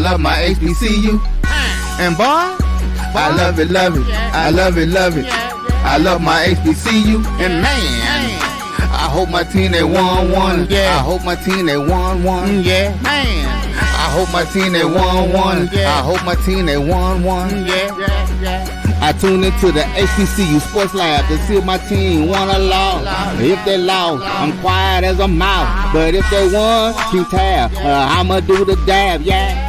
love my HBCU. And boy, I love it, love it. I love it, love it. I love my HBCU. And man, I hope my team they won. Yeah. I hope my team they won. Yeah. Man, I hope my team they won. I hope my team they won. Yeah. I tune into the HBCU Sports Lab to see if my team won or lost. If they lost, I'm quiet as a mouse. But if they won, keep tab. I'ma do the dab, yeah.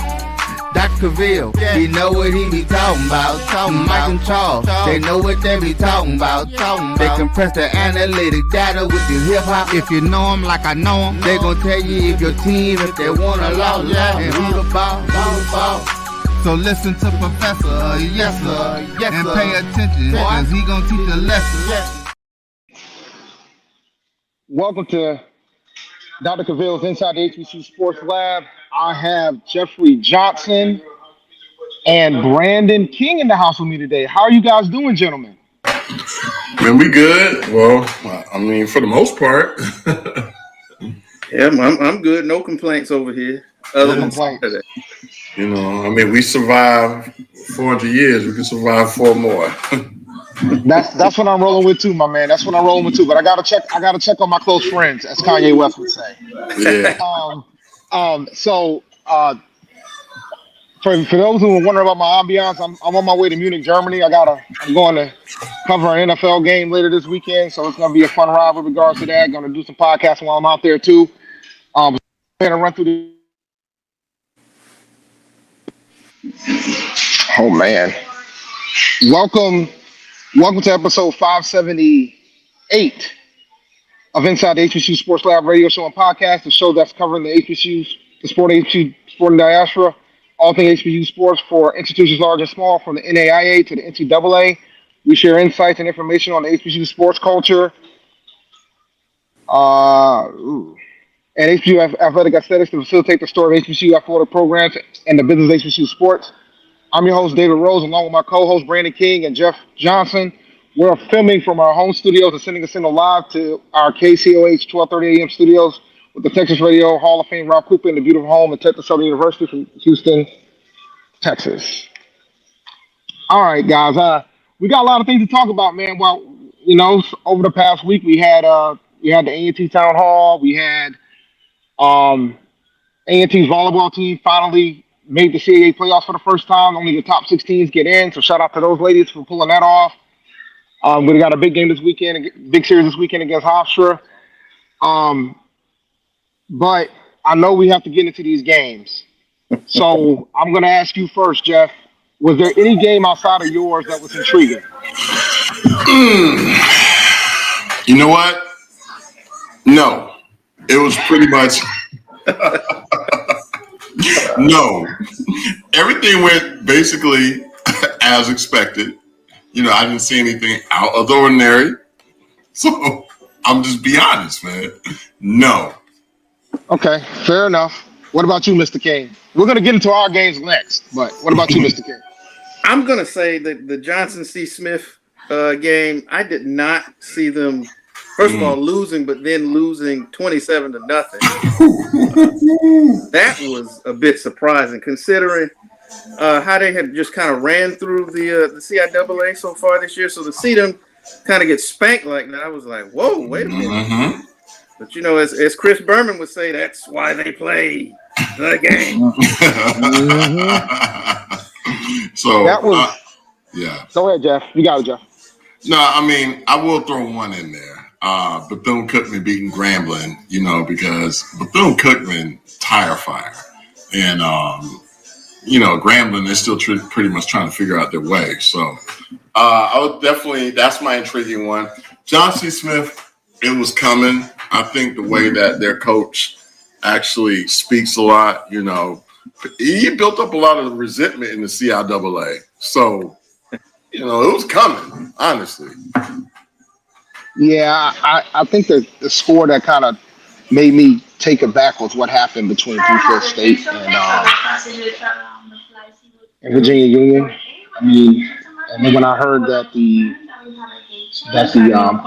Dr. Cavil, he know what he be talking about. Mike and Charles, they know what they be talking about. They compress the analytic data with the hip hop. If you know them like I know them, they gon' tell you if your team, if they won or lost, and who the ball. So listen to Professor, yes sir, and pay attention, cause he gonna teach a lesson. Welcome to Dr. Cavil's Inside the HBCU Sports Lab. I have Jeffrey Johnson and Brandon King in the house with me today. How are you guys doing, gentlemen? Man, we good. Well, I mean, for the most part. Yeah, I'm good. No complaints over here. Other than that. You know, I mean, we survived 400 years. We can survive 4 more. That's what I'm rolling with too, my man. That's what I'm rolling with too. But I gotta check on my close friends, as Kanye West would say. Yeah. So for those who are wondering about my ambiance, I'm on my way to Munich, Germany. I'm going to cover an NFL game later this weekend, so it's gonna be a fun ride with regards to that. Gonna do some podcasting while I'm out there too. Gonna run through the. Oh man! Welcome to episode 578 of Inside the HBCU Sports Lab Radio Show and Podcast, the show that's covering the HBCU, the HBCU sporting diaspora, all things HBCU sports for institutions large and small, from the NAIA to the NCAA. We share insights and information on the HBCU sports culture, and HBCU athletic aesthetics to facilitate the story of HBCU athletic programs and the business of HBCU sports. I'm your host, David Rhodes, along with my co-host, Brandon King and Jeff Johnson. We're filming from our home studios and sending a signal live to our KCOH 1230 AM studios with the Texas Radio Hall of Fame Rob Cooper in the beautiful home at Texas Southern University from Houston, Texas. All right, guys. We got a lot of things to talk about, man. Well, you know, over the past week, we had the A&T Town Hall. We had A&T's volleyball team finally made the CAA playoffs for the first time. Only the top 16s get in, so shout out to those ladies for pulling that off. We got a big game this weekend, big series this weekend against Hofstra. But I know we have to get into these games. So I'm going to ask you first, Jeff. Was there any game outside of yours that was intriguing? You know what? No. It was pretty much... No. Everything went basically as expected. You know, I didn't see anything out of the ordinary. So I'm just be honest, man. No. Okay, fair enough. What about you, Mr. King? We're going to get into our games next, but what about you, Mr. King? I'm going to say that the Johnson C. Smith game, I did not see them, first of all, losing, but then losing 27-0. That was a bit surprising, considering how they had just kind of ran through the CIAA so far this year. So to see them kind of get spanked like that, I was like, whoa, wait a minute. Mm-hmm. But, you know, as Chris Berman would say, that's why they play the game. So that was, yeah. Go ahead, Jeff. You got it, Jeff. No, I mean, I will throw one in there. Bethune-Cookman beating Grambling, you know, because Bethune-Cookman tire fire. And, you know, Grambling, they're still pretty much trying to figure out their way. So I would definitely, that's my intriguing one. John C. Smith, it was coming. I think the way that their coach actually speaks a lot, you know, he built up a lot of resentment in the CIAA. So, you know, it was coming, honestly. Yeah, I think the score that kind of made me take it back was what happened between Bluefield State and Virginia Union. I mean, and then when I heard that the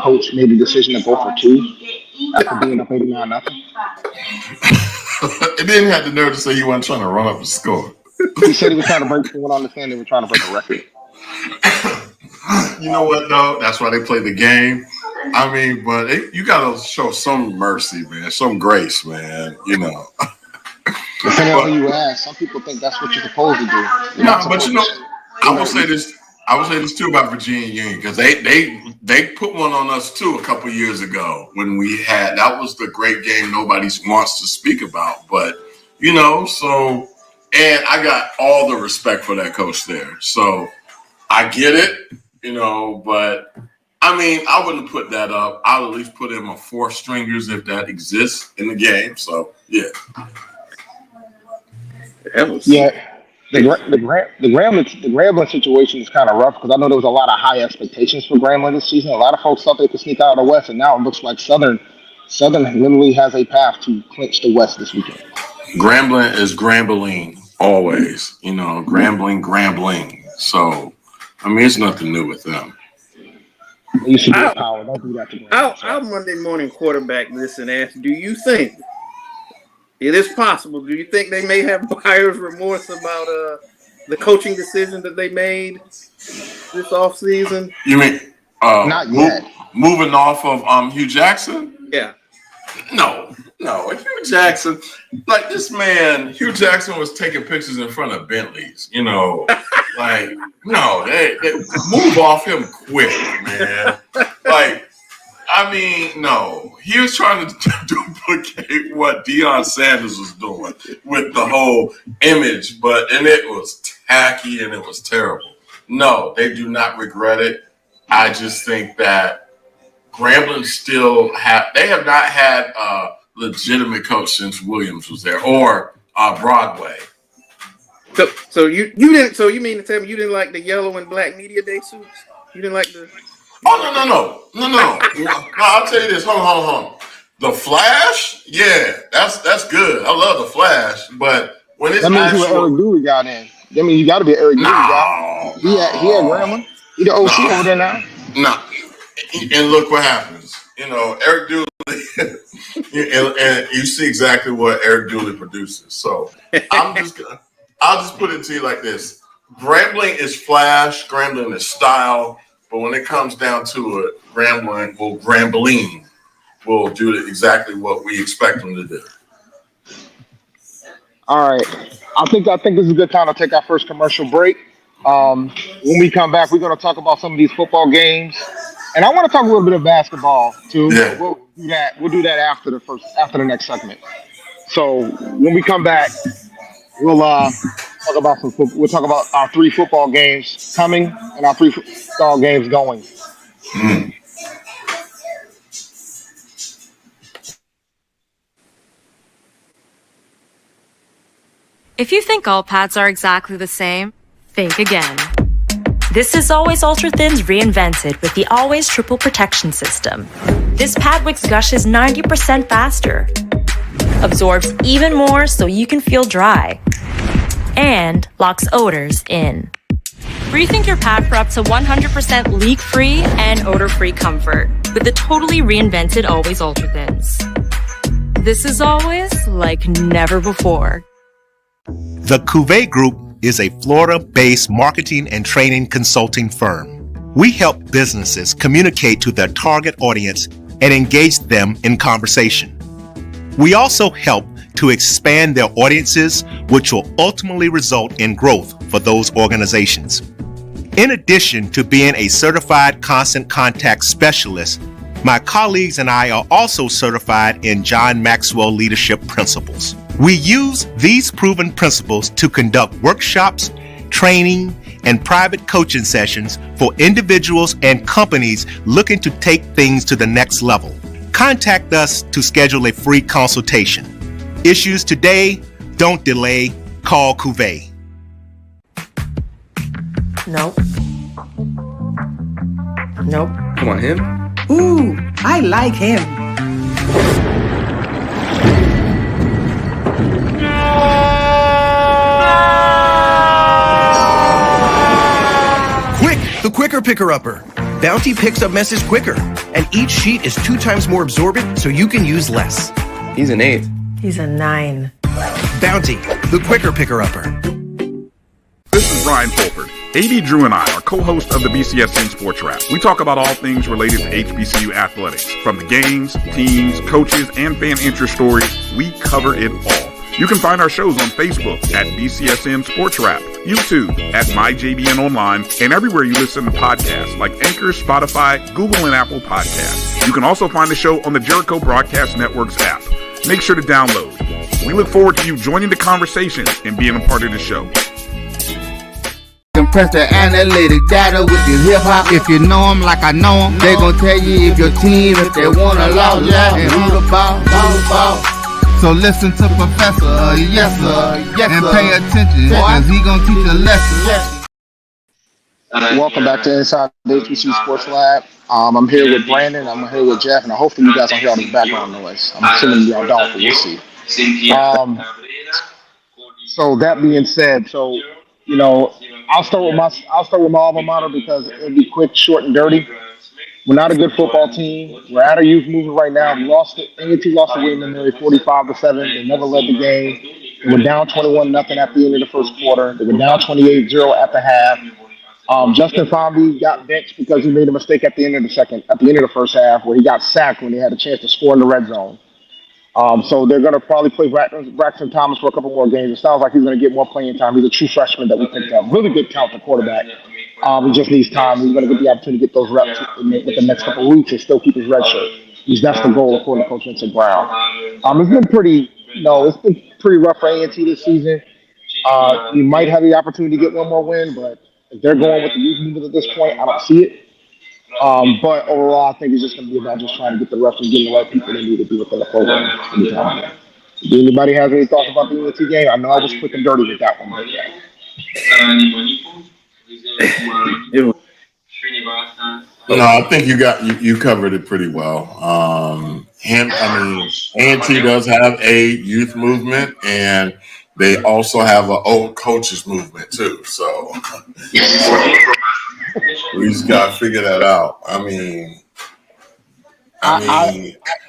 coach made the decision to go for 2 after being up 89-0. It didn't have the nerve to say he wasn't trying to run up the score. He said he was trying to break. From what I understand, they were trying to break a record. You know what, though? That's why they play the game. I mean, but you got to show some mercy, man, some grace, man, you know. Depending on who you ask, some people think that's what you're supposed to do. No, but you know, I will say this too about Virginia Union, because they put one on us too a couple years ago when that was the great game nobody wants to speak about. But, you know, so, and I got all the respect for that coach there. So I get it, you know, but I mean, I wouldn't put that up. I'll at least put in my 4 stringers if that exists in the game. So, yeah. Yeah, the Grambling situation is kind of rough because I know there was a lot of high expectations for Grambling this season. A lot of folks thought they could sneak out of the West, and now it looks like Southern literally has a path to clinch the West this weekend. Grambling is Grambling always, you know, Grambling. So, I mean, it's nothing new with them. You should be a power. Don't do that to Grambling. Our Monday morning quarterback this and ask, do you think it is possible? Do you think they may have buyer's remorse about the coaching decision that they made this offseason? You mean not yet? Moving off of Hugh Jackson? Yeah. No. Hugh Jackson, like this man, Hugh Jackson was taking pictures in front of Bentleys. You know, like no, they move off him quick, man. Like. I mean, no. He was trying to duplicate what Deion Sanders was doing with the whole image, and it was tacky and it was terrible. No, they do not regret it. I just think that Grambling they have not had a legitimate coach since Williams was there or Broadway. So you didn't. So you mean to tell me you didn't like the yellow and black media day suits? You didn't like the? Oh, no. I'll tell you this. Hold on. The Flash, yeah, that's good. I love the Flash, but when it's that means you Eric Dooley got in. That means you got to be Eric Dooley guy. He had Grambling. He the OC over there now. No, and look what happens. You know, Eric Dooley, and you see exactly what Eric Dooley produces. So I'll just put it to you like this: Grambling is flash, Grambling is style. But when it comes down to it, Grambling will do exactly what we expect them to do. All right. I think this is a good time to take our first commercial break. When we come back, we're going to talk about some of these football games. And I want to talk a little bit of basketball, too. Yeah. We'll do that after the next segment. So when we come back, we'll talk about our 3 football games coming and our 3 football games going. If you think all pads are exactly the same, think again. This is Always Ultra Thins reinvented with the Always Triple Protection System. This pad wicks gushes 90% faster, absorbs even more so you can feel dry, and locks odors in. Rethink your pad for up to 100% leak-free and odor-free comfort with the totally reinvented Always Ultra Thins. This is always like never before. The Kuyo Group is a Florida-based marketing and training consulting firm. We help businesses communicate to their target audience and engage them in conversation. We also help to expand their audiences, which will ultimately result in growth for those organizations. In addition to being a certified constant contact specialist, my colleagues and I are also certified in John Maxwell Leadership Principles. We use these proven principles to conduct workshops, training, and private coaching sessions for individuals and companies looking to take things to the next level. Contact us to schedule a free consultation. Issues today, don't delay, call Kuyo. Nope. Come on, him? Ooh, I like him. Quick, the quicker picker-upper. Bounty picks up messes quicker, and each sheet is 2 times more absorbent so you can use less. He's an 8. He's a 9. Bounty, the quicker picker-upper. Ryan Fulford. AD Drew and I are co-hosts of the BCSN Sports Lab. We talk about all things related to HBCU athletics. From the games, teams, coaches, and fan interest stories, we cover it all. You can find our shows on Facebook at BCSN Sports Lab, YouTube at MyJBN Online, and everywhere you listen to podcasts like Anchor, Spotify, Google, and Apple Podcasts. You can also find the show on the Jericho Broadcast Network's app. Make sure to download. We look forward to you joining the conversation and being a part of the show. Compress the analytic data with the hip hop. If you know them like I know them, they gon' tell you if your team, if they wanna lose, and who the ball. So listen to Professor, yes sir, and pay attention, cause he gon' teach a lesson. Welcome back to Inside the HBCU Sports Lab. I'm here with Brandon, I'm here with Jeff, and hopefully you guys don't hear all this background noise. I'm assuming y'all don't, but we'll see. So that being said, I'll start with my alma mater because it'll be quick, short, and dirty. We're not a good football team. We're at a youth movement right now. We lost it. A&T lost to William & Mary 45-7. They never led the game. They were down 21-0 at the end of the first quarter. They were down 28-0 at the half. Justin Fonby got benched because he made a mistake at the end of the first half, where he got sacked when they had a chance to score in the red zone. So they're going to probably play Braxton Thomas for a couple more games. It sounds like he's going to get more playing time. He's a true freshman that we picked up. Really good talented quarterback. He just needs time. He's going to get the opportunity to get those reps with the next couple of weeks and still keep his red shirt. That's the goal, according to Coach Vincent Brown. It's been pretty rough for A&T this season. You might have the opportunity to get one more win, but if they're going with the youth movement at this point, I don't see it. But overall, I think it's just going to be about just trying to get the reps and getting the right people they need to be within the program. Do anybody have any thoughts about the UNT game? I know I was quick and dirty with that one. But yeah. No, I think you covered it pretty well. A&T does have a youth movement, and they also have an old coaches movement too. So we just got to figure that out. The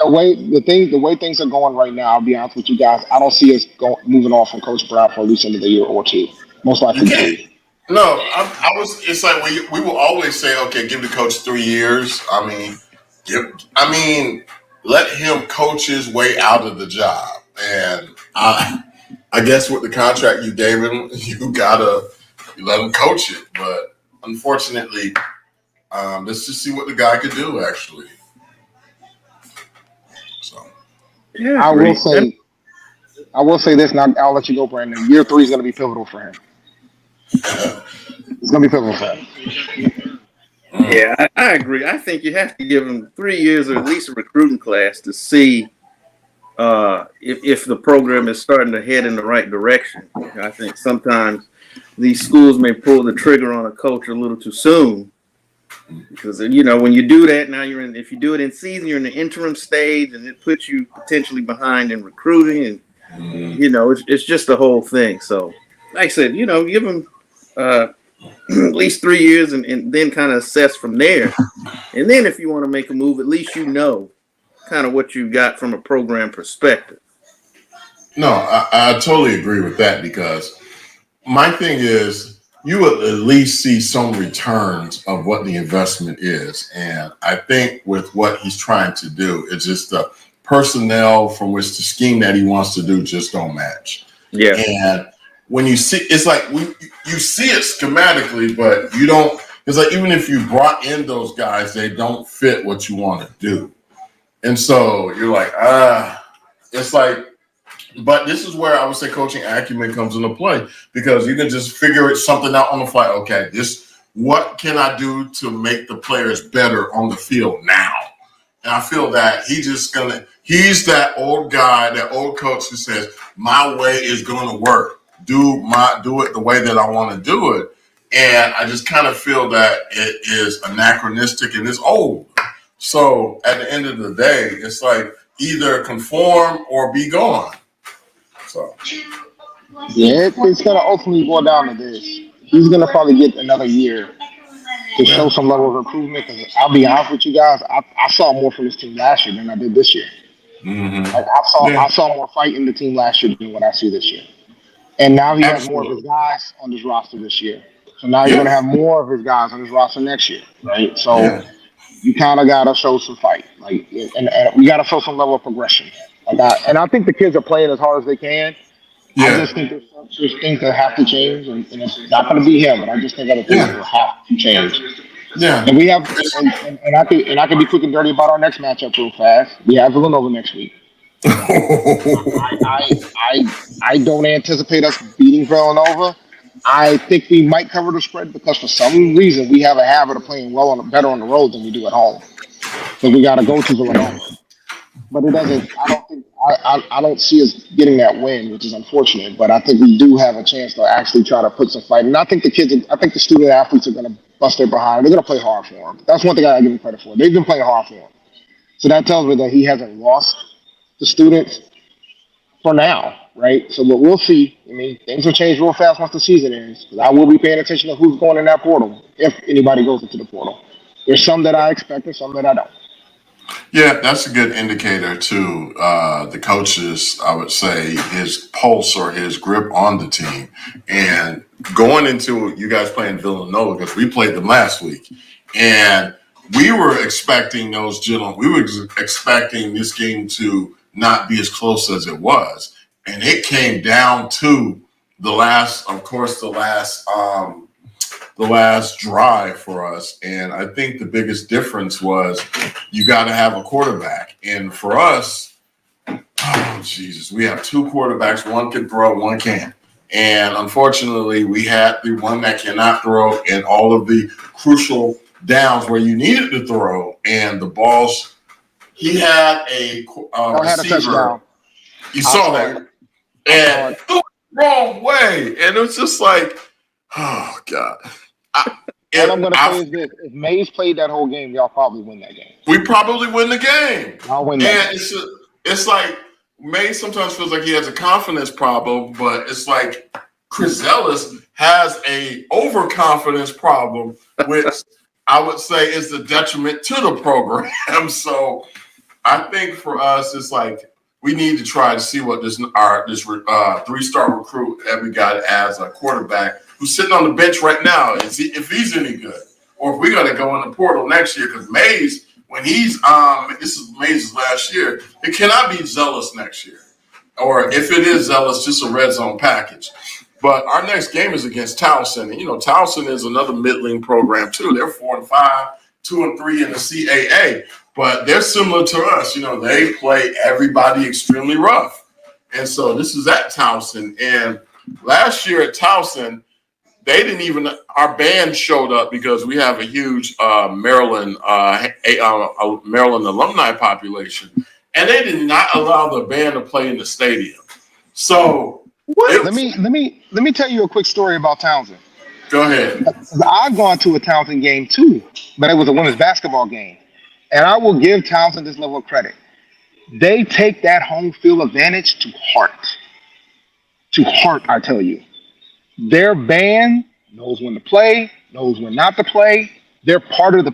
way things are going right now, I'll be honest with you guys, I don't see us moving off from Coach Brown for at least another year or two. Most likely 2. No, it's like we will always say, okay, give the coach 3 years. Let him coach his way out of the job. And I guess with the contract you gave him, you let him coach it. But unfortunately, let's just see what the guy could do, actually. So, yeah, I will say this, and I'll let you go, Brandon. Year 3 is going to be pivotal for him. It's going to be pivotal for him. Yeah, I agree. I think you have to give him 3 years or at least a recruiting class to see if the program is starting to head in the right direction. I think sometimes these schools may pull the trigger on a coach a little too soon because, when you do that, now if you do it in season, you're in the interim stage and it puts you potentially behind in recruiting and, it's just the whole thing. So, like I said, give him at least 3 years and then kind of assess from there. And then if you want to make a move, at least kind of what you got from a program perspective. No, I totally agree with that because my thing is you would at least see some returns of what the investment is. And I think with what he's trying to do, it's just the personnel from which the scheme that he wants to do just don't match. Yeah. And when you see, it's like you see it schematically, but you don't. It's like even if you brought in those guys, they don't fit what you want to do, and so you're like, it's like. But this is where I would say coaching acumen comes into play because you can just figure something out on the fly. Okay, what can I do to make the players better on the field now? And I feel that he's that old guy, that old coach who says, my way is going to work. Do it the way that I want to do it. And I just kind of feel that it is anachronistic and it's old. So at the end of the day, it's like either conform or be gone. So yeah, it's going to ultimately boil down to this. He's going to probably get another year to show some level of improvement. Because I'll be honest with you guys, I saw more from this team last year than I did this year. Mm-hmm. Like I saw more fight in the team last year than what I see this year. And now he has more of his Absolutely. guys on his roster this year. So now he's going to Yeah. have more of his guys on his roster next year, right? So Yeah. you kind of got to show some fight, like, and we got to show some level of progression. I think the kids are playing as hard as they can. I Yeah. just think there's things that have to change, and it's not going to be him. But I just think other things Yeah. will have to change. Yeah. And we have, and I can be quick and dirty about our next matchup real fast. We have Villanova next week. I don't anticipate us beating Villanova. I think we might cover the spread because for some reason we have a habit of playing better on the road than we do at home. So we got to go to Villanova. But it doesn't. I don't think. I don't see us getting that win, which is unfortunate. But I think we do have a chance to actually try to put some fight. And I think the kids. I think the student athletes are going to bust their behind. They're going to play hard for him. That's one thing I give him credit for. They've been playing hard for him. So that tells me that he hasn't lost the students for now, right? So what we'll see. I mean, things will change real fast once the season ends. I will be paying attention to who's going in that portal, if anybody goes into the portal. There's some that I expect and some that I don't. Yeah, that's a good indicator to the coaches. I would say his pulse or his grip on the team, and going into you guys playing Villanova because we played them last week, and we were expecting those gentlemen. We were expecting this game to not be as close as it was, and it came down to the last drive for us. And I think the biggest difference was you got to have a quarterback. And for us, oh, Jesus, we have two quarterbacks. One can throw, one can't. And unfortunately, we had the one that cannot throw in all of the crucial downs where you needed to throw. And the balls, he had a receiver. You saw that. And threw it the wrong way. And it was just like, oh, God. All I'm going to say is this. If Mays played that whole game, y'all probably win that game. We probably win the game. I'll win that game. It's like Mays sometimes feels like he has a confidence problem, but it's like Chris Ellis has a overconfidence problem, which I would say is the detriment to the program. So I think for us, it's like we need to try to see what this three-star recruit that we got as a quarterback who's sitting on the bench right now, if he's any good, or if we got to go in the portal next year. Because Mays, when he's this is Mays' last year, it cannot be Zealous next year, or if it is Zealous, just a red zone package. But our next game is against Towson, and Towson is another middling program too. They're 4-5, 2-3 in the CAA, but they're similar to us. They play everybody extremely rough, and so this is at Towson. And last year at Towson, they didn't even. Our band showed up because we have a huge Maryland alumni population, and they did not allow the band to play in the stadium. So let me tell you a quick story about Townsend. Go ahead. I've gone to a Townsend game too, but it was a women's basketball game, and I will give Townsend this level of credit. They take that home field advantage to heart. To heart, I tell you. Their band knows when to play, knows when not to play. They're part of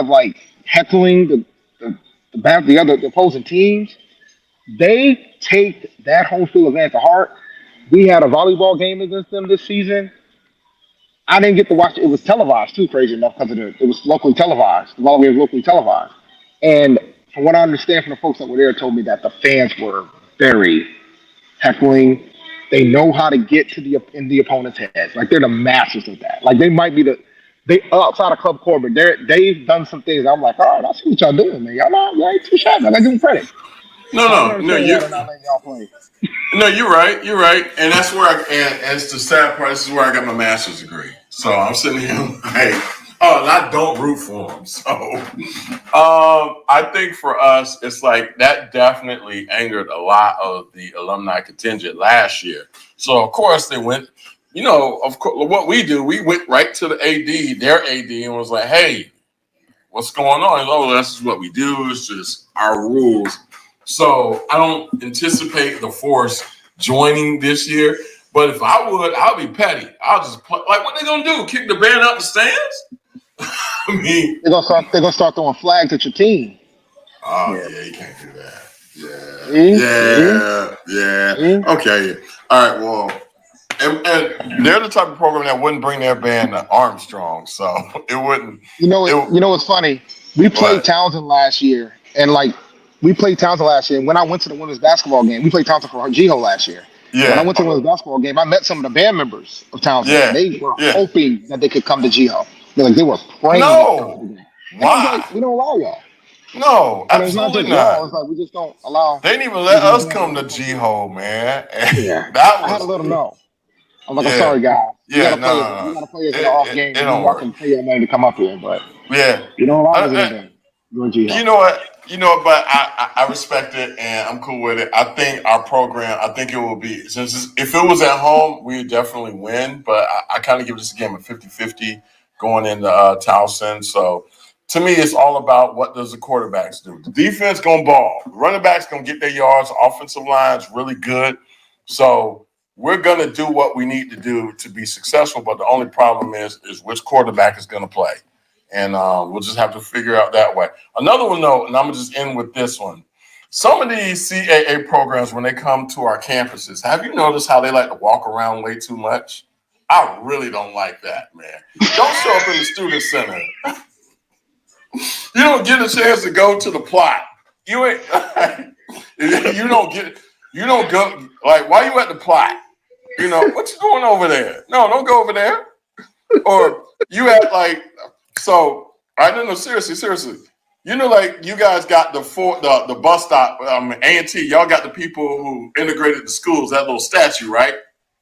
like heckling the opposing teams. They take that home field advantage to heart. We had a volleyball game against them this season. I didn't get to watch it. It was televised too, crazy enough, because it was locally televised. The volleyball was locally televised. And from what I understand from the folks that were there, told me that the fans were very heckling. They know how to get to in the opponent's heads. Like, they're the masters of that. Like, they might be they outside of Club Corbin, they've done some things. I'm like, all right, I see what y'all doing, man. Y'all ain't too shy. I give them credit. No, you're right. You're right. And that's where and it's the sad part. This is where I got my master's degree. So I'm sitting here like, and I don't root for them. So I think for us, it's like that definitely angered a lot of the alumni contingent last year. So of course they went, of course, what we do, we went right to the AD, their AD, and was like, hey, what's going on? Oh, this is what we do. It's just our rules. So I don't anticipate the force joining this year. But if I would, I'll be petty. I'll just play. Like, what they gonna do? Kick the band out the stands? I mean, they're gonna start throwing flags at your team. Oh yeah, you can't do that. Yeah. Okay. All right. Well, And they're the type of program that wouldn't bring their band to Armstrong, so it wouldn't. You know what's funny? We played Townsend last year, and when I went to the women's basketball game, we played Townsend for Jiho last year. Yeah. When I went to the women's basketball game, I met some of the band members of Townsend. Yeah. They were hoping that they could come to Jiho. They were praying. No. Why? We don't allow y'all. No, absolutely not. It's like we just don't allow. They didn't even let us come to Jiho, man. Yeah. I had to let them know. I'm like, I'm sorry, guys. Yeah, we gotta play us in the off game. It don't work. Can pay your money to come up here, but you don't allow us anything. You know what? But I respect it and I'm cool with it. I think our program, it will be, if it was at home, we would definitely win. But I kind of give this game a 50-50 going into Towson. So to me, it's all about what does the quarterbacks do. The defense gonna ball. The running backs gonna get their yards. Offensive line's really good. So we're gonna do what we need to do to be successful. But the only problem is which quarterback is gonna play. And we'll just have to figure out that way. Another one, though, and I'm going to just end with this one. Some of these CAA programs, when they come to our campuses, have you noticed how they like to walk around way too much? I really don't like that, man. Don't show up in the student center. You don't get a chance to go to the plot. You ain't. You don't go. Like, why you at the plot? What you doing over there? No, don't go over there. Or you at like. So I don't know. Seriously. Like you guys got the bus stop, A&T. Y'all got the people who integrated the schools. That little statue, right?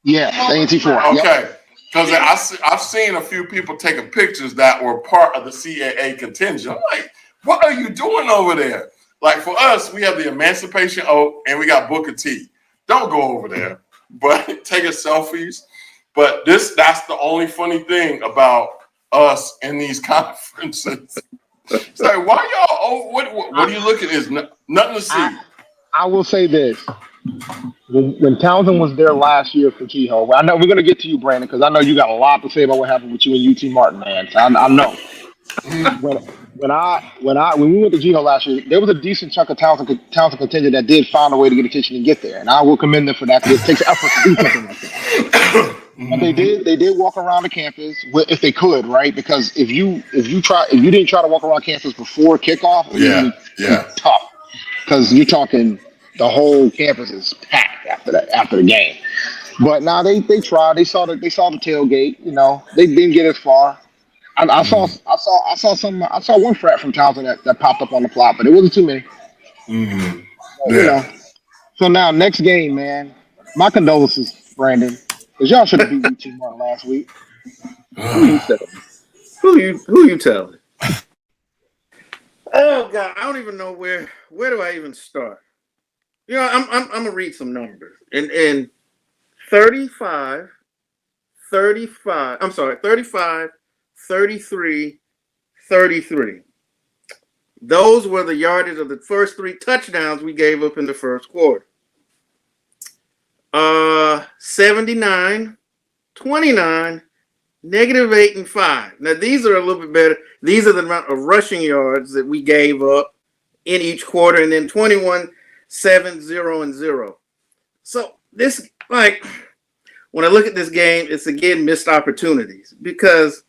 Yeah, A&T 4. Okay, because I've seen a few people taking pictures that were part of the CAA contingent. I'm like, what are you doing over there? Like for us, we have the Emancipation Oak and we got Booker T. Don't go over there, but taking selfies. But that's the only funny thing about us in these conferences. It's like, why y'all? Oh, what are you looking at? Is nothing to see. I will say this: when Townsend was there last year for Jiho, I know we're gonna get to you, Brandon, because I know you got a lot to say about what happened with you and UT Martin, man. So I know. When we went to Jiho last year, there was a decent chunk of Townsend contingent that did find a way to get attention and get there, and I will commend them for that because it takes effort to do something like that. But they did walk around the campus if they could, right? Because if you didn't try to walk around campus before kickoff, it's tough. Because you're talking the whole campus is packed after the game. But now they tried. They saw the tailgate. They didn't get as far. I saw one frat from Townsend that popped up on the plot, but it wasn't too many. Mm-hmm. So now next game, man. My condolences, Brandon. Because y'all should have beat UT Martin last week. Who you telling? Oh God, I don't even know where do I even start. I'm gonna read some numbers. And 35, 33, 33. Those were the yardage of the first three touchdowns we gave up in the first quarter. 79, 29, -8 and 5. Now these are a little bit better. These are the amount of rushing yards that we gave up in each quarter, and then 21, 7, 0, and 0. So this, like, when I look at this game, it's again missed opportunities because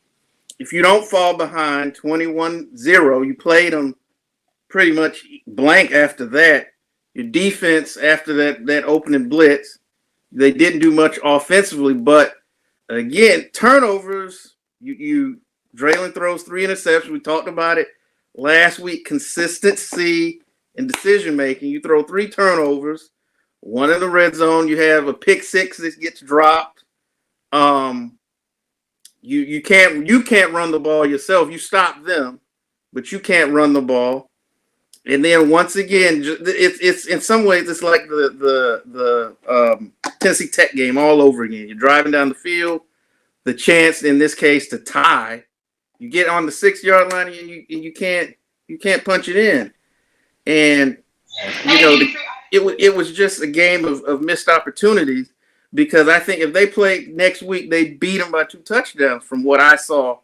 if you don't fall behind 21-0, you played them pretty much blank after that. Your defense after that opening blitz, they didn't do much offensively, but again, turnovers. Draylon throws 3 interceptions. We talked about it last week. Consistency and decision making. You throw 3 turnovers, 1 in the red zone. You have a pick 6 that gets dropped. You can't run the ball yourself. You stop them, but you can't run the ball. And then once again, it's in some ways it's like the Tennessee Tech game all over again. You're driving down the field, the chance in this case to tie. You get on the 6-yard line and you can't punch it in. And it was just a game of missed opportunities because I think if they played next week, they'd beat them by 2 touchdowns from what I saw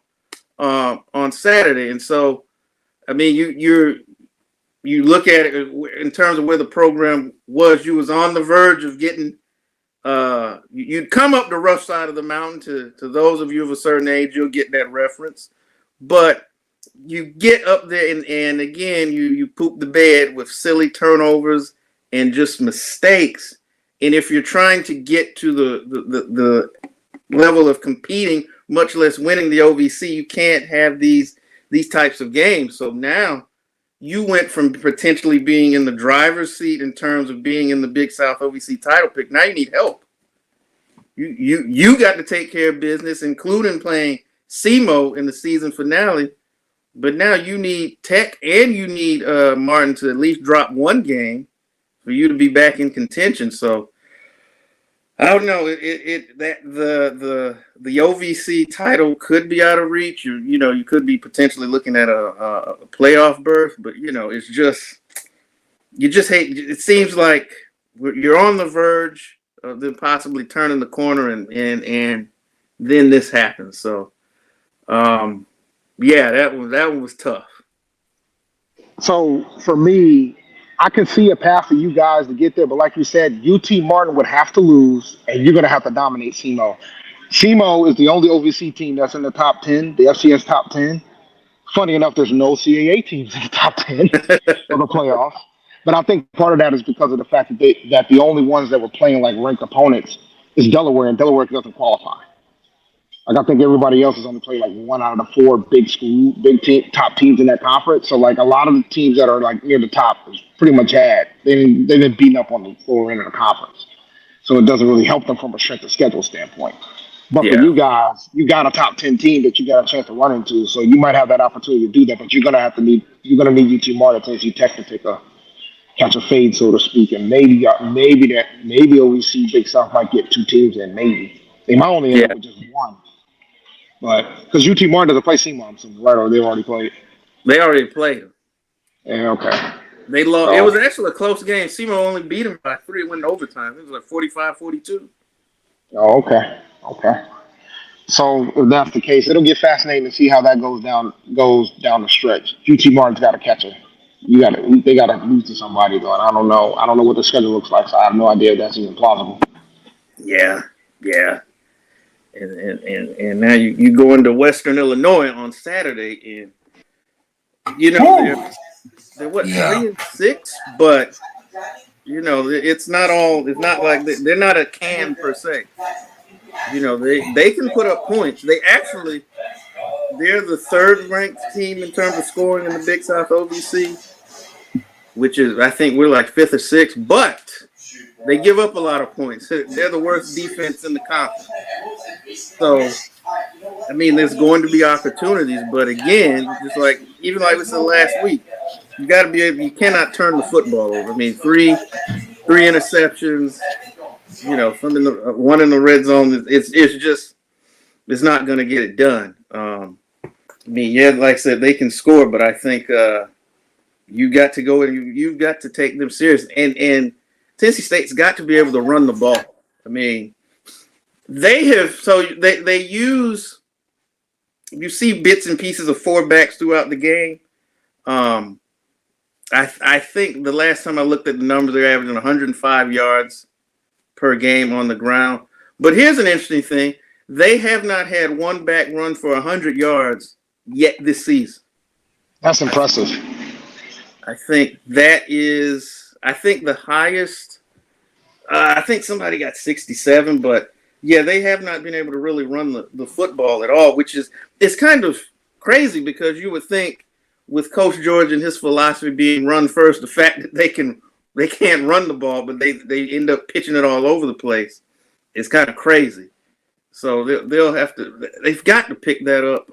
on Saturday. And so, I mean, you look at it in terms of where the program was. You was on the verge of getting you'd come up the rough side of the mountain. To those of you of a certain age, you'll get that reference. But you get up there and again, you poop the bed with silly turnovers and just mistakes. And if you're trying to get to the level of competing, much less winning the OVC, you can't have these types of games. So now you went from potentially being in the driver's seat in terms of being in the Big South OVC title pick. Now you need help. You got to take care of business, including playing SEMO in the season finale. But now you need Tech and you need Martin to at least drop one game for you to be back in contention. So I don't know. The OVC title could be out of reach. You could be potentially looking at a playoff berth, but it's just you just hate. It seems like you're on the verge of them possibly turning the corner, and then this happens. So, yeah, that one was tough. So for me, I can see a path for you guys to get there, but like you said, UT Martin would have to lose, and you're going to have to dominate SEMO. SEMO is the only OVC team that's in the top 10, the FCS top 10. Funny enough, there's no CAA teams in the top 10 of the playoffs. But I think part of that is because of the fact that the only ones that were playing like ranked opponents is Delaware, and Delaware doesn't qualify. Like I think everybody else has only played like one out of the four top teams in that conference. So like a lot of the teams that are like near the top is pretty much they've been beaten up on the lower end of the conference. So it doesn't really help them from a strength of schedule standpoint. But for you guys, you got a top 10 team that you got a chance to run into. So you might have that opportunity to do that, but you're gonna need UT Martin to see Tech to catch a fade, so to speak, and maybe OVC Big South might get two teams in. Maybe they might only end up with just one. But because UT Martin doesn't play SEMO, right? Or they've already played. They already played them. Yeah, okay. They lost. It was actually a close game. SEMO only beat them by 3. It went to overtime. It was like 45-42. Oh, okay. So if that's the case, it'll get fascinating to see how that goes down the stretch. UT Martin's got to catch it. They got to lose to somebody though. And I don't know what the schedule looks like, so I have no idea if that's even plausible. Yeah. And now you go into Western Illinois on Saturday, and they're what 3-6, but it's not like they're not a can per se. They can put up points. They're the third ranked team in terms of scoring in the Big South OVC, which is I think we're like 5th or 6th, but they give up a lot of points. They're the worst defense in the conference. So, I mean, there's going to be opportunities, but again, even like we said last week, you got to be able. You cannot turn the football over. I mean, three interceptions. One in the red zone. It's not going to get it done. Like I said, they can score, but I think you got to go and you've got to take them serious. And Tennessee State's got to be able to run the ball. I mean, they use. You see bits and pieces of 4 backs throughout the game. I think the last time I looked at the numbers, they're averaging 105 yards per game on the ground. But here's an interesting thing. They have not had one back run for 100 yards yet this season. That's impressive. I think the highest, I think somebody got 67, but yeah, they have not been able to really run the football at all, it's kind of crazy because you would think with Coach George and his philosophy being run first, the fact that they can't run the ball, but they end up pitching it all over the place. It's kind of crazy. So they've got to pick that up.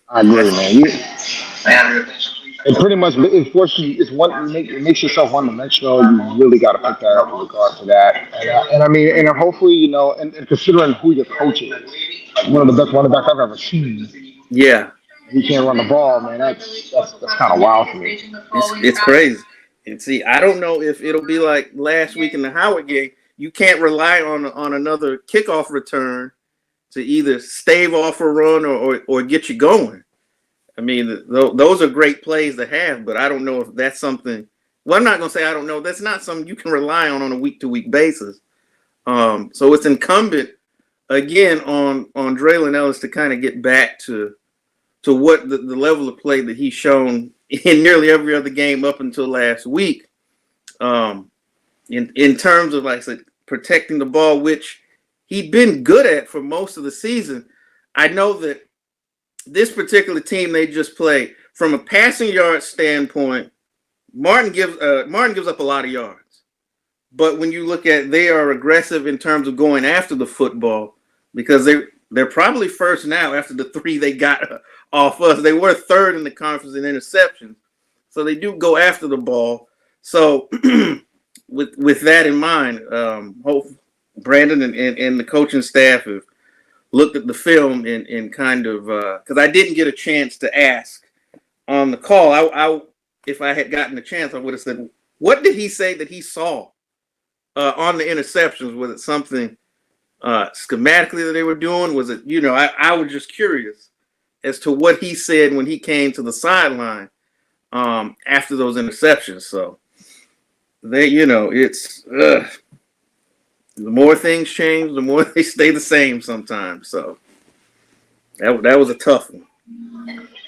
I agree, man. It pretty much, it makes yourself one-dimensional. You really got to pick that up in regard to that. And I mean, and hopefully, and considering who your coach is, one of the best running backs I've ever seen. Yeah. He can't run the ball, man. That's kind of wild for me. It's crazy. And see, I don't know if it'll be like last week in the Howard game. You can't rely on another kickoff return to either stave off a run or get you going. I mean, those are great plays to have, but I don't know if that's something. Well, I'm not going to say I don't know. That's not something you can rely on a week-to-week basis. So it's incumbent again on Draylon Ellis to kind of get back to what the level of play that he's shown in nearly every other game up until last week. In terms of, like I said, protecting the ball, which he'd been good at for most of the season. I know that this particular team they just played, from a passing yard standpoint, Martin gives up a lot of yards. But when you look at, they are aggressive in terms of going after the football, because they're probably first now after the 3 they got off us. They were third in the conference in interceptions. So they do go after the ball. So with that in mind, hope Brandon and the coaching staff have looked at the film and kind of, because I didn't get a chance to ask on the call. I if I had gotten a chance, I would have said, what did he say that he saw on the interceptions? Was it something schematically that they were doing? Was it, I was just curious as to what he said when he came to the sideline after those interceptions. So it's the more things change, the more they stay the same sometimes. So that was a tough one.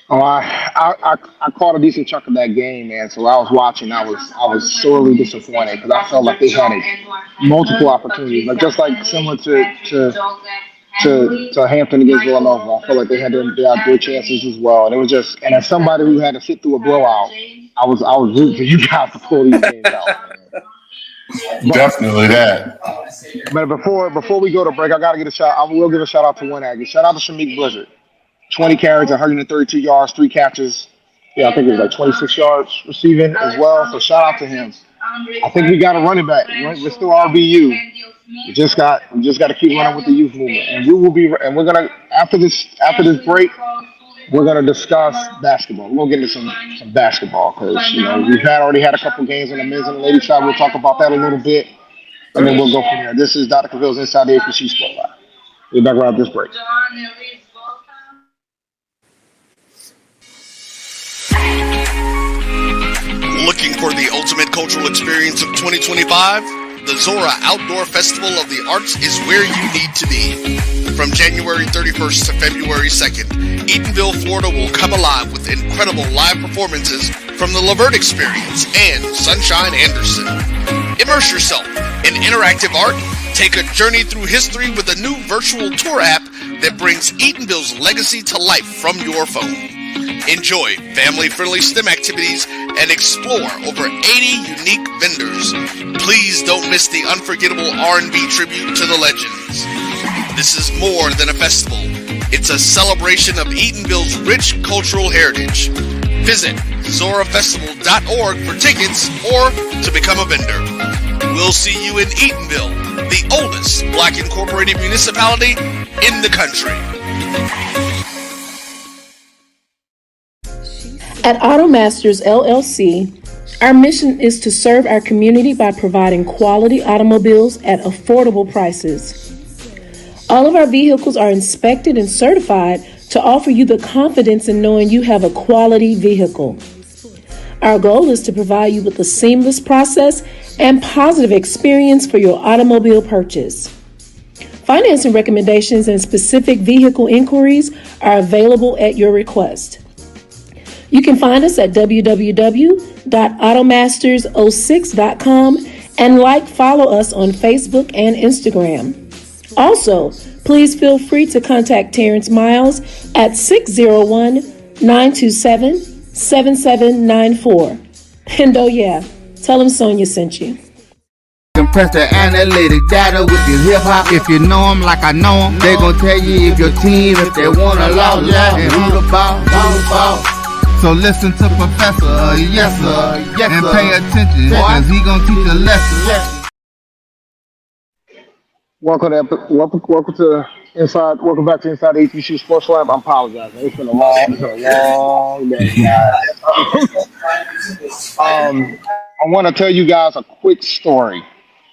Oh, I caught a decent chunk of that game, man. So I was watching. I was sorely disappointed because I felt like they had multiple opportunities, like just like similar to Hampton against Villanova. I felt like they had their chances as well. And it was just, and as somebody who had to sit through a blowout, I was rooting for you guys to pull these games out, man. Definitely that. But before we go to break, I will give a shout out to one Aggie. Shout out to Shamik Blizzard. 20 carries, 132 yards, 3 catches. Yeah, I think it was like 26 yards receiving as well. So shout out to him. I think we got a running back. We're still RBU. We just got to keep running with the youth movement, and we're gonna after this break, we're gonna discuss basketball. We'll get into some basketball because we've already had a couple games on the men's and the ladies side. We'll talk about that a little bit, and then we'll go from there. This is Dr. Cavil's Inside the HBCU Sports Lab. We'll be back right after this break. Looking for the ultimate cultural experience of 2025? The Zora Outdoor Festival of the Arts is where you need to be. From January 31st to February 2nd, Eatonville, Florida will come alive with incredible live performances from the Lavert Experience and Sunshine Anderson. Immerse yourself in interactive art. Take a journey through history with a new virtual tour app that brings Eatonville's legacy to life from your phone. Enjoy family-friendly STEM activities and explore over 80 unique vendors. Please don't miss the unforgettable R&B tribute to the legends. This is more than a festival. It's a celebration of Eatonville's rich cultural heritage. Visit zorafestival.org for tickets or to become a vendor. We'll see you in Eatonville, the oldest Black incorporated municipality in the country. At AutoMasters LLC, our mission is to serve our community by providing quality automobiles at affordable prices. All of our vehicles are inspected and certified to offer you the confidence in knowing you have a quality vehicle. Our goal is to provide you with a seamless process and positive experience for your automobile purchase. Financing recommendations and specific vehicle inquiries are available at your request. You can find us at www.automasters06.com and follow us on Facebook and Instagram. Also, please feel free to contact Terrence Miles at 601-927-7794. And oh yeah, tell him Sonia sent you. Compress the analytic data with your hip hop. If you know them like I know them, they gon' tell you if your team, if they wanna lose, and who the ball. So listen to Professor, yes sir, and pay attention, cause he gon' teach a lesson. Welcome back to Inside the HBCU Sports Lab. I apologize, man. It's been a long day, guys. I want to tell you guys a quick story.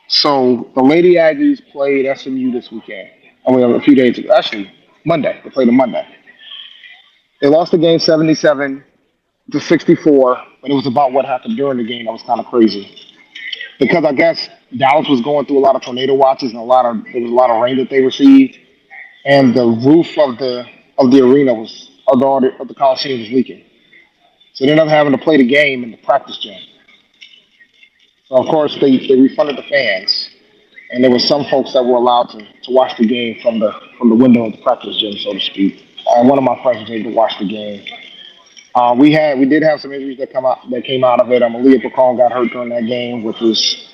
So the Lady Aggies played SMU this weekend. A few days ago. Actually, Monday. They played on Monday. They lost the game 77-64, but it was about what happened during the game that was kind of crazy. Because I guess Dallas was going through a lot of tornado watches and there was a lot of rain that they received, and the roof of the arena of the Coliseum was leaking. So they ended up having to play the game in the practice gym. So of course they refunded the fans, and there were some folks that were allowed to watch the game from the window of the practice gym, so to speak. One of my friends was able to watch the game. We did have some injuries that came out of it. Aaliyah Pacone got hurt during that game, which is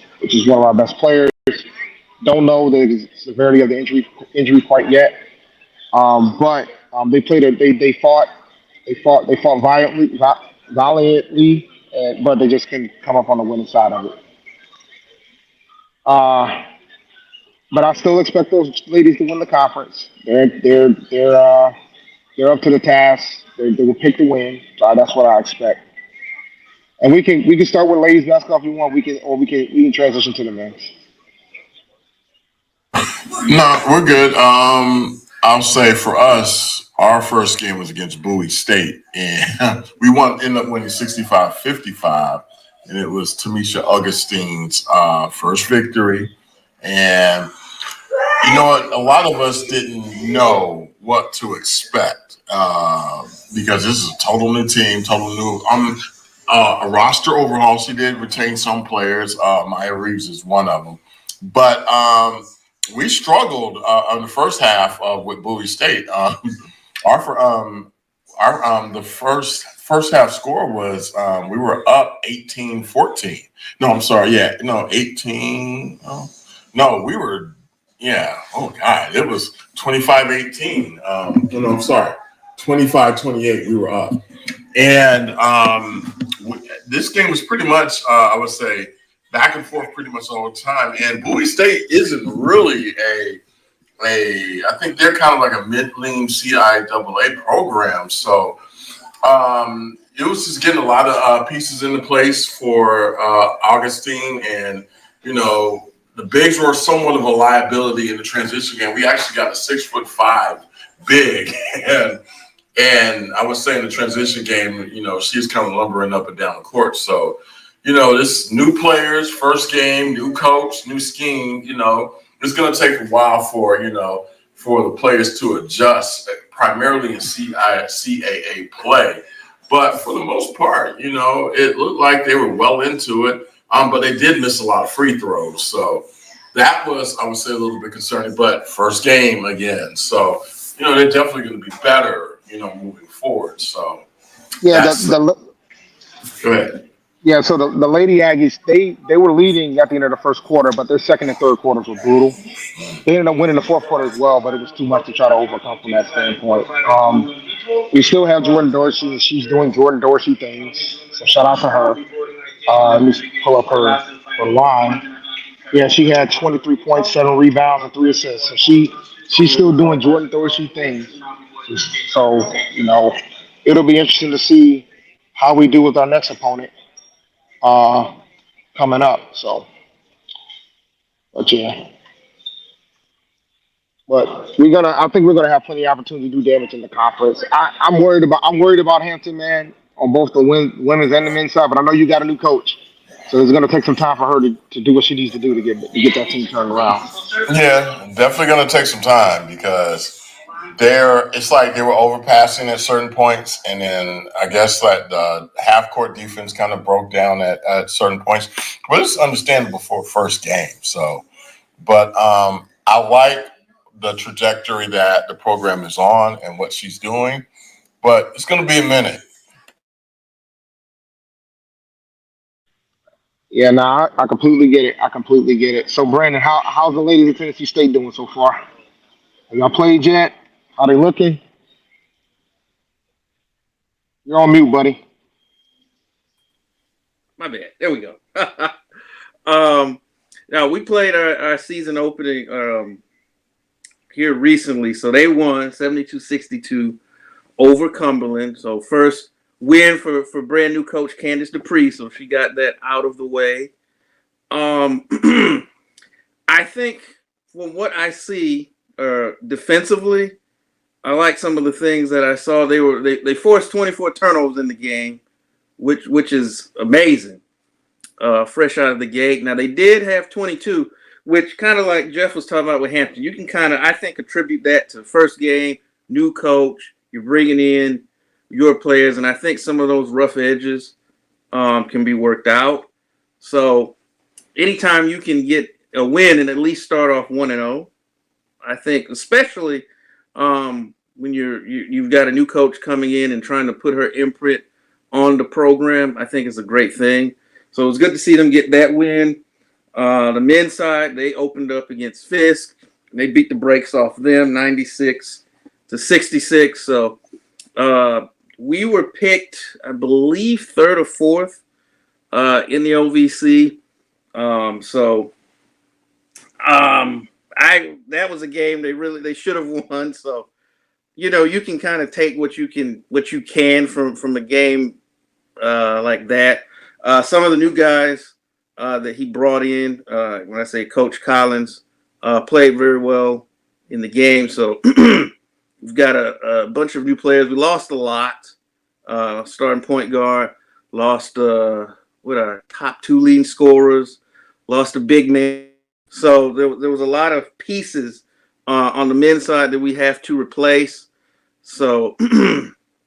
one of our best players. Don't know the severity of the injury quite yet. But they played. They fought valiantly, but they just couldn't come up on the winning side of it. But I still expect those ladies to win the conference. They're up to the task. They will pick the win. So that's what I expect. And we can start with ladies basketball if we want. We can transition to the men's. No, we're good. I'll say for us, our first game was against Bowie State, and we ended up winning 65-55, and it was Tamisha Augustine's first victory. And you know what? A lot of us didn't know what to expect because this is a total new team, total new a roster overhaul. She did retain some players. Maya Reeves is one of them, but we struggled in the first half with Bowie State. The first half score was we were up 18-14. No, I'm sorry. Yeah, no, 18. Oh, no, we were. Yeah. Oh God, it was 25-18. No, I'm sorry, 25-28. We were up, and this game was pretty much, I would say, back and forth pretty much all the time. And Bowie State isn't really I think they're kind of like a mid-lean CIAA program. So it was just getting a lot of pieces into place for Augustine. And, you know, the bigs were somewhat of a liability in the transition game. We actually got a 6'5" big. And I would say in the transition game, you know, she's kind of lumbering up and down the court. So, you know, this new players, first game, new coach, new scheme, you know, it's going to take a while for the players to adjust, primarily in CAA play. But for the most part, you know, it looked like they were well into it, but they did miss a lot of free throws. So that was, I would say, a little bit concerning. But first game again. So, you know, they're definitely going to be better, you know, moving forward. So, yeah, go ahead. Yeah, so the Lady Aggies, they were leading at the end of the first quarter, but their second and third quarters were brutal. They ended up winning the fourth quarter as well, but it was too much to try to overcome from that standpoint. We still have Jordan Dorsey, and she's doing Jordan Dorsey things, so shout out to her. Let me pull up her line. Yeah, she had 23 points, 7 rebounds, and 3 assists. So she's still doing Jordan Dorsey things. So, you know, it'll be interesting to see how we do with our next opponent coming up. So, but yeah. But I think we're gonna have plenty of opportunity to do damage in the conference. I'm worried about Hampton, man, on both the women's and the men's side. But I know you got a new coach, so it's gonna take some time for her to do what she needs to do to get that team turned around. Yeah, definitely gonna take some time because it's like they were overpassing at certain points, and then I guess that the half court defense kind of broke down at certain points. But it's understandable for first game. So, but I like the trajectory that the program is on and what she's doing, but it's going to be a minute. Yeah, I completely get it. So, Brandon, how's the ladies of Tennessee State doing so far? Have y'all played yet? How they looking? You're on mute, buddy. My bad. There we go. Now we played our season opening here recently. So they won 72-62 over Cumberland. So first win for brand new coach Candace Dupree. So she got that out of the way. I think from what I see defensively, I like some of the things that I saw. They forced 24 turnovers in the game, which is amazing. fresh out of the gate. Now they did have 22, which kind of like Jeff was talking about with Hampton. You can kind of, I think, attribute that to the first game, new coach, you're bringing in your players, and I think some of those rough edges can be worked out. So anytime you can get a win and at least start off 1-0, I think, especially when you've got a new coach coming in and trying to put her imprint on the program, I think is a great thing. So it was good to see them get that win. The men's side, they opened up against Fisk. They beat the brakes off them, 96-66. So we were picked, I believe, third or fourth in the OVC. That was a game they should have won. So, you can kind of take what you can from a game like that. Some of the new guys that he brought in, when I say Coach Collins, played very well in the game. So we've got a bunch of new players. We lost a lot. Starting point guard, lost our top two leading scorers, lost a big man. So there was a lot of pieces on the men's side that we have to replace. So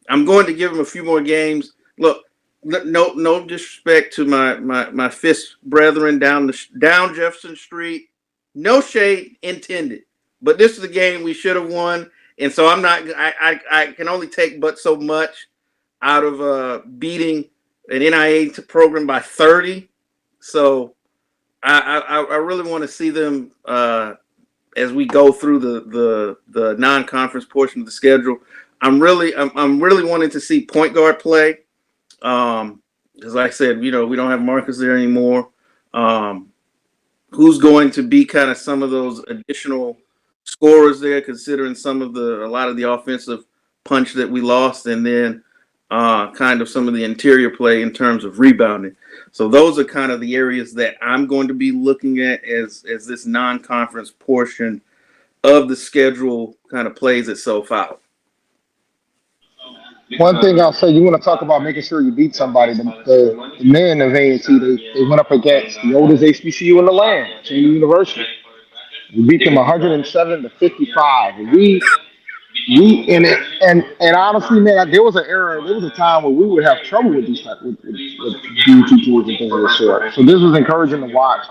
I'm going to give them a few more games. Look, no disrespect to my Fisk brethren down Jefferson Street. No shade intended. But this is a game we should have won. And so I can only take but so much out of beating an NIA program by 30. So I really want to see them as we go through the non-conference portion of the schedule. I'm really wanting to see point guard play. As I said, we don't have Marcus there anymore. Who's going to be kind of some of those additional scorers there, considering a lot of the offensive punch that we lost, and then kind of some of the interior play in terms of rebounding. So those are kind of the areas that I'm going to be looking at as this non-conference portion of the schedule kind of plays itself out. One thing I'll say, you want to talk about making sure you beat somebody. The men of A&T, they went up against the oldest HBCU in the land, Cheney University. We beat them 107-55. And honestly, man, there was a time where we would have trouble with these with BT teams and things of the sort. So this was encouraging to watch.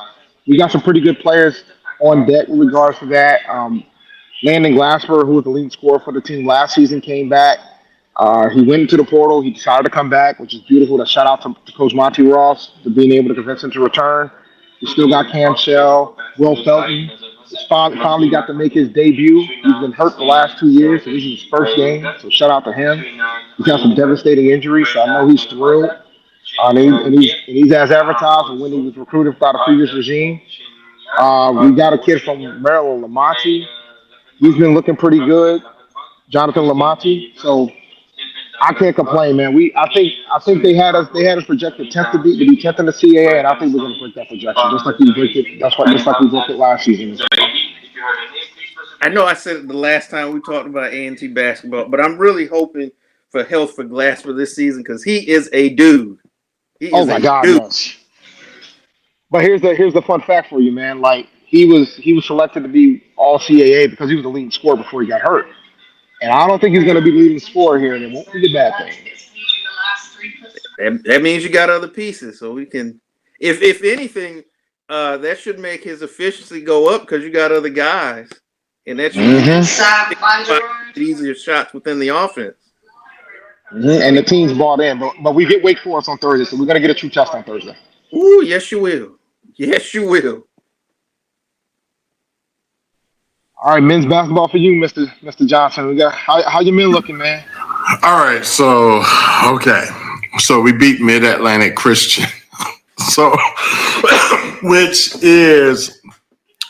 We got some pretty good players on deck with regards to that. Landon Glasper, who was the leading scorer for the team last season, came back. He went into the portal. He decided to come back, which is beautiful. A shout out to Coach Monty Ross for being able to convince him to return. We still got Cam Shell, Will Felton. Finally got to make his debut. He's been hurt the last 2 years, so this is his first game. So shout out to him. He's got some devastating injuries, so I know he's thrilled. And he's as advertised when he was recruited by the previous regime. We got a kid from Maryland, Lamonti. He's been looking pretty good, Jonathan Lamonti. So I can't complain, man. I think they had us projected 10th to be 10th in the CAA, and I think we're going to break that projection just like we broke it. Just like we broke it last season. I know I said it the last time we talked about A&T basketball, but I'm really hoping for health for Glasper this season because he is a dude. Oh my God, yes. But here's the fun fact for you, man. Like he was selected to be all CAA because he was the leading scorer before he got hurt. And I don't think he's going to be leading scorer here, and it won't be a bad thing. That means you got other pieces, so we can. If anything, that should make his efficiency go up because you got other guys, and that should easier shots within the offense. Mm-hmm. And the team's bought in, but we get Wake Forest on Thursday, so we're going to get a true test on Thursday. Ooh, yes you will. Yes you will. All right, men's basketball for you, Mr. Johnson. We got how your men looking, man? All right, so we beat Mid-Atlantic Christian, which is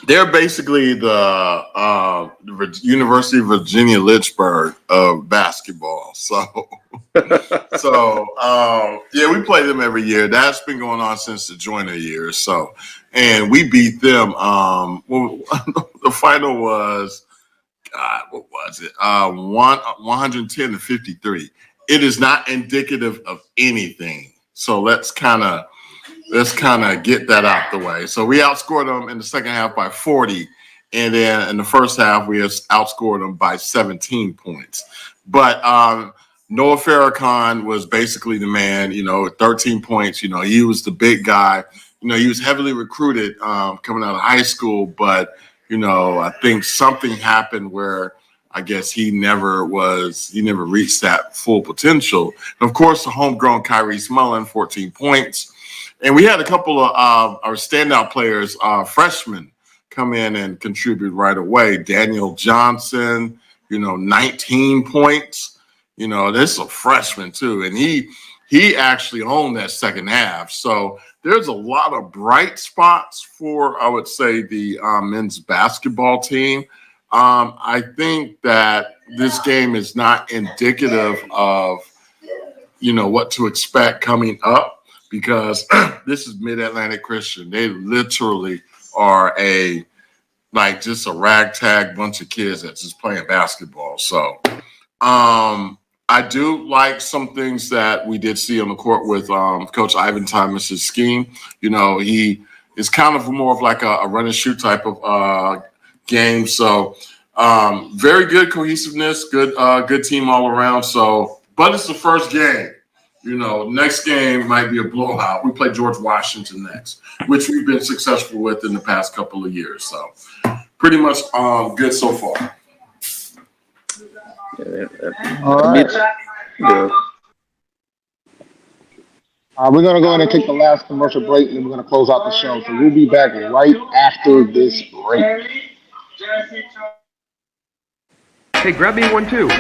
they're basically the University of Virginia Lynchburg of basketball. Yeah, we play them every year. That's been going on since the joiner year. So, and we beat them. The final was, God, what was it? 110-53. It is not indicative of anything. So let's kind of let's kind of get that out the way. So we outscored them in the second half by 40. And then in the first half, we outscored them by 17 points. But Noah Farrakhan was basically the man, 13 points. He was the big guy. He was heavily recruited coming out of high school. But, I think something happened where I guess he never reached that full potential. And of course, the homegrown Kyrie Mullen, 14 points. And we had a couple of our standout players, freshmen, come in and contribute right away. Daniel Johnson, 19 points. This is a freshman too. And he actually owned that second half. So there's a lot of bright spots for, I would say, the men's basketball team. I think that this game is not indicative of, what to expect coming up, because this is Mid-Atlantic Christian. They literally are just a ragtag bunch of kids that's just playing basketball. So I do like some things that we did see on the court with Coach Ivan Thomas's scheme. He is kind of more of like a run and shoot type of game. So very good cohesiveness, good team all around. So, but it's the first game. Next game might be a blowout. We play George Washington next, which we've been successful with in the past couple of years. So pretty much good so far. All right. Yeah. We're going to go ahead and take the last commercial break, and then we're going to close out the show. So we'll be back right after this break. Hey, grab me one too.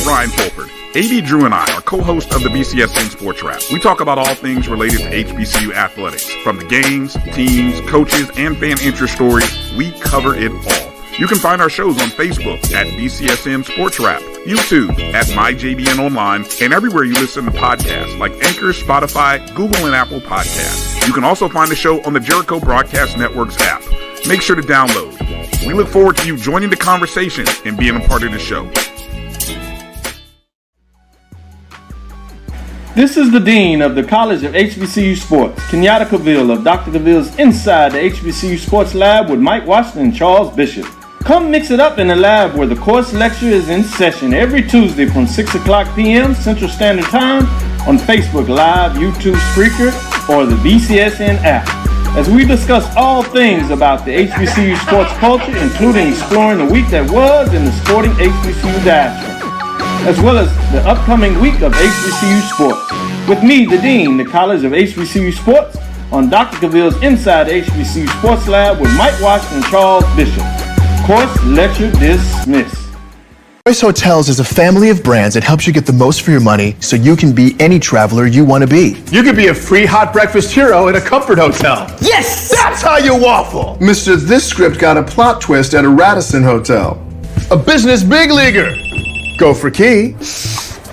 Brian Fulford. AD Drew and I are co-hosts of the BCSN Sports Lab. We talk about all things related to HBCU athletics. From the games, teams, coaches, and fan interest stories, we cover it all. You can find our shows on Facebook at BCSN Sports Lab, YouTube at MyJBN Online, and everywhere you listen to podcasts like Anchor, Spotify, Google, and Apple Podcasts. You can also find the show on the Jericho Broadcast Network's app. Make sure to download. We look forward to you joining the conversation and being a part of the show. This is the Dean of the College of HBCU Sports, Kenyatta Cavil of Dr. Cavil's Inside the HBCU Sports Lab with Mike Washington and Charles Bishop. Come mix it up in the lab where the course lecture is in session every Tuesday from 6 o'clock p.m. Central Standard Time on Facebook Live, YouTube Spreaker, or the BCSN app, as we discuss all things about the HBCU sports culture, including exploring the week that was in the sporting HBCU diaspora, as well as the upcoming week of HBCU Sports. With me, the Dean, the College of HBCU Sports, on Dr. Cavil's Inside the HBCU Sports Lab with Mike Washington and Charles Bishop. Course lecture dismissed. Choice Hotels is a family of brands that helps you get the most for your money so you can be any traveler you want to be. You could be a free hot breakfast hero at a comfort hotel. Yes! That's how you waffle! Mr. This script got a plot twist at a Radisson hotel. A business big leaguer. Go for key.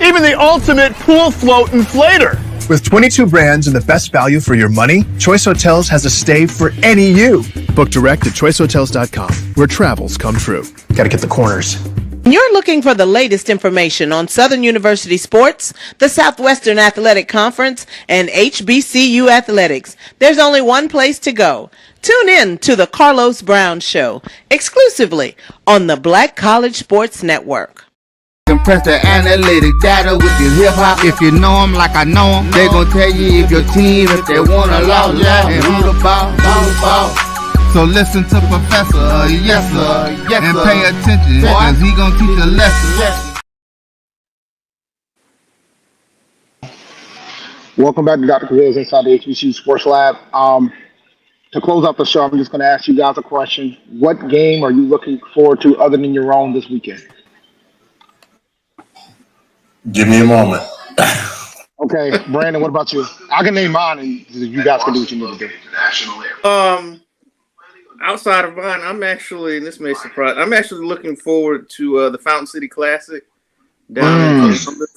Even the ultimate pool float inflator. With 22 brands and the best value for your money, Choice Hotels has a stay for any you. Book direct at choicehotels.com, where travels come true. Gotta get the corners. You're looking for the latest information on Southern University sports, the Southwestern Athletic Conference, and HBCU athletics. There's only one place to go. Tune in to the Carlos Brown Show, exclusively on the Black College Sports Network. Compress the analytic data with your hip hop. If you know them like I know them, they gon' tell you if your team, if they wanna lose, and who the ball. So listen to Professor, yes sir, and pay attention, cause he gon' teach a lesson. Welcome back to Dr. Cavil's Inside the HBCU Sports Lab. To close out the show, I'm just gonna ask you guys a question. What game are you looking forward to other than your own this weekend? Give me a moment. Okay, Brandon, what about you? I can name mine, and you guys can do what you need to do. Outside of mine, I'm actually, and this may surprise, I'm actually looking forward to the Fountain City Classic down in Columbus.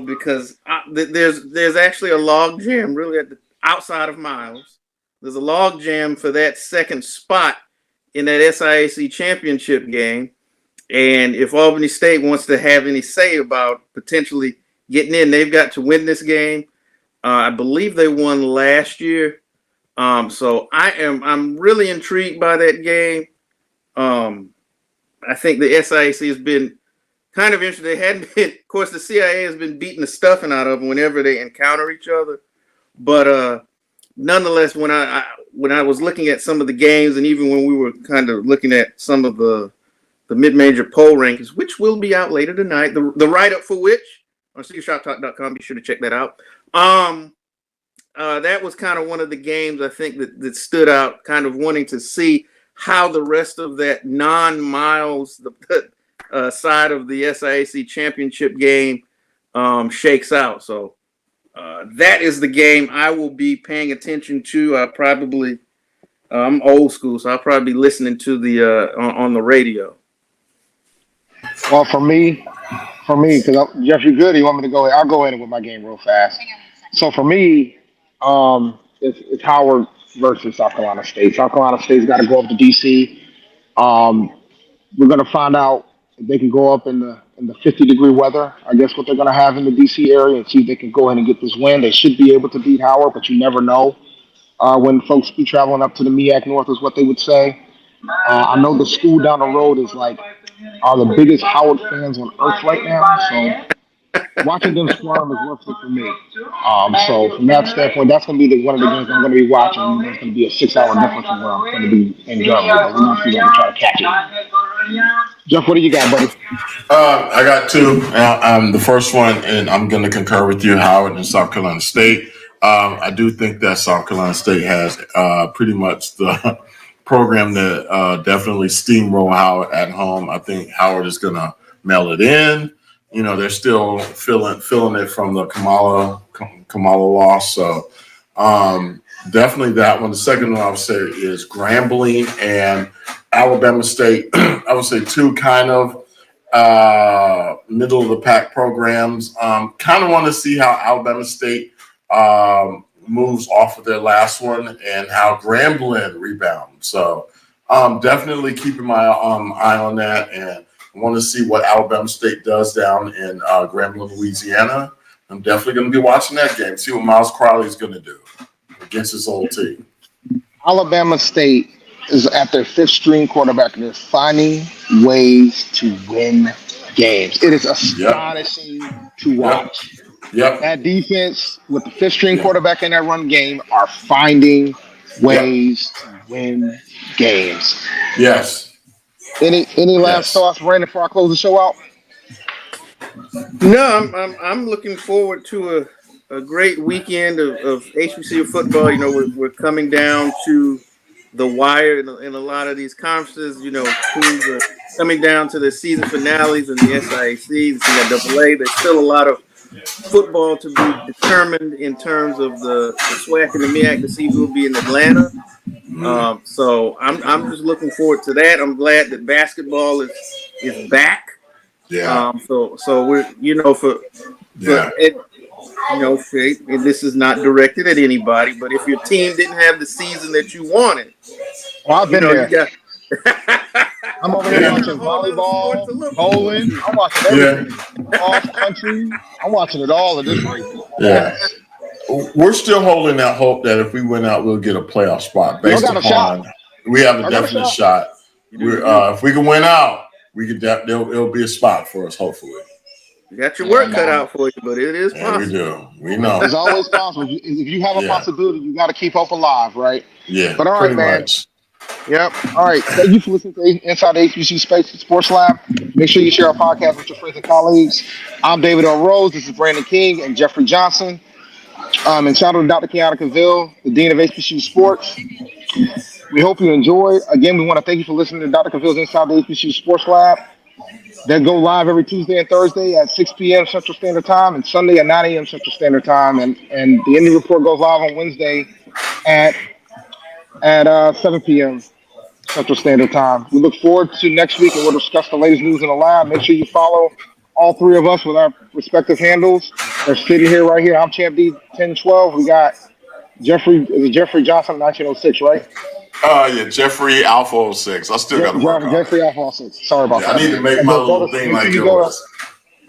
Because there's actually a log jam really outside of Miles. There's a log jam for that second spot in that SIAC championship game. And if Albany State wants to have any say about potentially getting in, they've got to win this game. I believe they won last year. So I'm really intrigued by that game. I think the SIAC has been kind of interesting. They hadn't been, of course, the CIA has been beating the stuffing out of them whenever they encounter each other. But nonetheless, when I was looking at some of the games, and even when we were kind of looking at some of the mid-major poll rankings, which will be out later tonight, the write-up for which on SeaShopTalk.com, be sure to check that out. That was kind of one of the games I think that stood out, kind of wanting to see how the rest of that non-Miles side of the SIAC championship game shakes out. So that is the game I will be paying attention to. I'm old school, so I'll probably be listening to the on the radio. Well, for me, because Jeff, you good? You want me to go ahead? I'll go in with my game real fast. So for me, it's Howard versus South Carolina State. South Carolina State's got to go up to DC. We're going to find out if they can go up in the 50-degree weather. I guess what they're going to have in the DC area, and see if they can go ahead and get this win. They should be able to beat Howard, but you never know. When folks be traveling up to the MEAC North is what they would say. I know the school down the road are the biggest Howard fans on earth right now. So watching them squirm is worth it for me. So from that standpoint, that's going to be one of the games I'm going to be watching. It's going to be a 6-hour difference from where I'm going to be in Germany. But we're not going to try to catch it. Jeff, what do you got, buddy? I got two. The first one, and I'm going to concur with you, Howard and South Carolina State. I do think that South Carolina State has pretty much the program that definitely steamroll Howard at home. I think Howard is going to mail it in. You know, they're still feeling it from the Kamala loss. So definitely that one. The second one I would say is Grambling and Alabama State. I would say two kind of middle of the pack programs. Kind of want to see how Alabama State moves off of their last one and how Grambling rebounds. So definitely keeping my eye on that, and I want to see what Alabama State does down in Grambling, Louisiana. I'm definitely going to be watching that game, see what Miles Crowley is going to do against his old team. Alabama State is at their fifth-string quarterback, and they're finding ways to win games. It is astonishing to watch. Yep. That defense with the fifth-string quarterback in that run game are finding ways to win games. Yes. Any last thoughts, Brandon, before I close the show out? No, I'm looking forward to a great weekend of HBCU football. You know, we're coming down to the wire in a lot of these conferences. You know, teams are coming down to the season finales in the SIAC, the CIAA. There's still a lot of football to be determined in terms of the SWAC and the MEAC to see who will be in Atlanta. So I'm just looking forward to that. I'm glad that basketball is back. Yeah. So we're and this is not directed at anybody, but if your team didn't have the season that you wanted, well, I've been there. I'm over here watching volleyball, bowling. I'm watching everything. Off country. I'm watching it all at this rate. Yeah. We're still holding that hope that if we win out, we'll get a playoff spot. Based upon we have a definite shot. If we can win out, we could. It'll be a spot for us. Hopefully. You got your work cut out for you, but it is possible. We do. We know. It's always possible. If you have a possibility, you got to keep hope alive, right? Yeah. But all right, man. Much. Yep. All right. Thank you for listening to Inside the HBCU Sports Lab. Make sure you share our podcast with your friends and colleagues. I'm David Rhodes. This is Brandon King and Jeffrey Johnson. And shout out to Dr. Kenyatta Cavil, the Dean of HBCU Sports. We hope you enjoy. Again, we want to thank you for listening to Dr. Cavil's Inside the HBCU Sports Lab. They go live every Tuesday and Thursday at 6 p.m. Central Standard Time and Sunday at 9 a.m. Central Standard Time. And the ending report goes live on Wednesday at 7 p.m. Central Standard Time. We look forward to next week, and we'll discuss the latest news in the lab. Make sure you follow all three of us with our respective handles. They're sitting here right here. I'm Champ D 1012. We got Jeffrey Johnson 1906, right? Yeah, Jeffrey Alpha 06. I still got to work on Jeffrey Alpha 06. Sorry about that. I need to make my little thing like yours.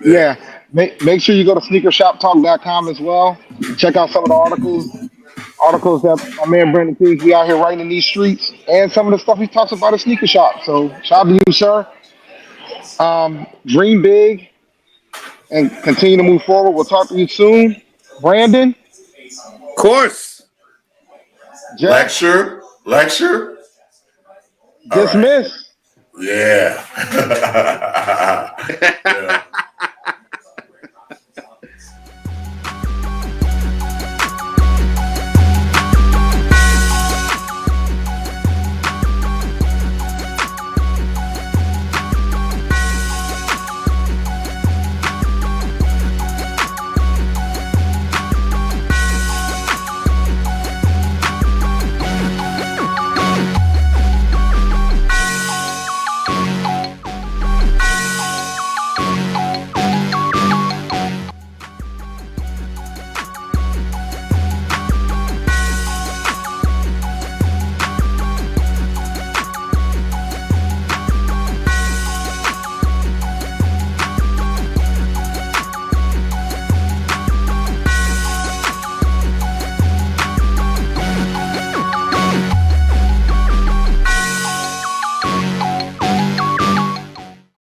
Yeah. Make sure you go to sneakershoptalk.com as well. Check out some of the articles that my man Brandon King's be out here writing in these streets, and some of the stuff he talks about at Sneaker Shop. So shout out to you, sir. Dream big and continue to move forward. We'll talk to you soon. Brandon? Of course. Jeff? Lecture? Dismiss. Right. Yeah. Yeah.